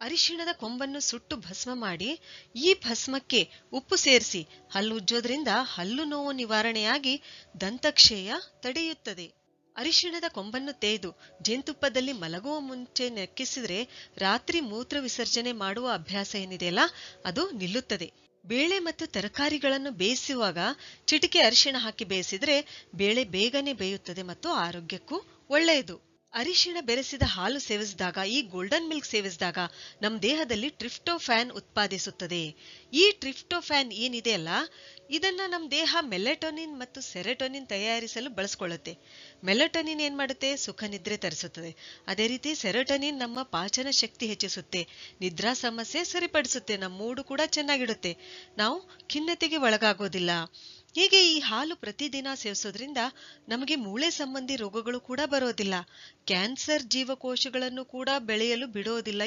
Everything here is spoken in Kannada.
ಅರಿಶಿಣದ ಕೊಂಬನ್ನು ಸುಟ್ಟು ಭಸ್ಮ ಮಾಡಿ ಈ ಭಸ್ಮಕ್ಕೆ ಉಪ್ಪು ಸೇರಿಸಿ ಹಲ್ಲುಜ್ಜೋದ್ರಿಂದ ಹಲ್ಲು ನೋವು ನಿವಾರಣೆಯಾಗಿ ದಂತಕ್ಷಯ ತಡೆಯುತ್ತದೆ. ಅರಿಶಿಣದ ಕೊಂಬನ್ನು ತೇಯ್ದು ಜೇನುತುಪ್ಪದಲ್ಲಿ ಮಲಗುವ ಮುಂಚೆ ನೆಕ್ಕಿಸಿದ್ರೆ ರಾತ್ರಿ ಮೂತ್ರ ವಿಸರ್ಜನೆ ಮಾಡುವ ಅಭ್ಯಾಸ ಏನಿದೆಯಲ್ಲ ಅದು ನಿಲ್ಲುತ್ತದೆ. ಬೇಳೆ ಮತ್ತು ತರಕಾರಿಗಳನ್ನು ಬೇಯಿಸುವಾಗ ಚಿಟಿಕೆ ಅರಿಶಿಣ ಹಾಕಿ ಬೇಯಿಸಿದ್ರೆ ಬೇಳೆ ಬೇಗನೆ ಬೇಯುತ್ತದೆ ಮತ್ತು ಆರೋಗ್ಯಕ್ಕೂ ಒಳ್ಳೆಯದು. ಅರಿಶಿಣ ಬೆರೆಸಿದ ಹಾಲು ಸೇವಿಸಿದಾಗ, ಈ ಗೋಲ್ಡನ್ ಮಿಲ್ಕ್ ಸೇವಿಸಿದಾಗ ನಮ್ಮ ದೇಹದಲ್ಲಿ ಟ್ರಿಪ್ಟೋಫ್ಯಾನ್ ಉತ್ಪಾದಿಸುತ್ತದೆ. ಈ ಟ್ರಿಪ್ಟೋಫ್ಯಾನ್ ಏನಿದೆಯಲ್ಲ ಇದನ್ನ ನಮ್ಮ ದೇಹ ಮೆಲೆಟೋನಿನ್ ಮತ್ತು ಸೆರೆಟೋನಿನ್ ತಯಾರಿಸಲು ಬಳಸ್ಕೊಳ್ಳುತ್ತೆ. ಮೆಲೆಟೋನಿನ್ ಏನ್ ಮಾಡುತ್ತೆ? ಸುಖ ನಿದ್ರೆ ತರಿಸುತ್ತದೆ. ಅದೇ ರೀತಿ ಸೆರೆಟೋನಿನ್ ನಮ್ಮ ಪಾಚನ ಶಕ್ತಿ ಹೆಚ್ಚಿಸುತ್ತೆ, ನಿದ್ರಾ ಸಮಸ್ಯೆ ಸರಿಪಡಿಸುತ್ತೆ, ನಮ್ಮ ಮೂಡು ಕೂಡ ಚೆನ್ನಾಗಿಡುತ್ತೆ, ನಾವು ಖಿನ್ನತೆಗೆ ಒಳಗಾಗೋದಿಲ್ಲ. ಹೀಗೆ ಈ ಹಾಲು ಪ್ರತಿದಿನ ಸೇವಿಸೋದ್ರಿಂದ ನಮಗೆ ಮೂಳೆ ಸಂಬಂಧಿ ರೋಗಗಳು ಕೂಡ ಬರೋದಿಲ್ಲ, ಕ್ಯಾನ್ಸರ್ ಜೀವಕೋಶಗಳನ್ನು ಕೂಡ ಬೆಳೆಯಲು ಬಿಡೋದಿಲ್ಲ.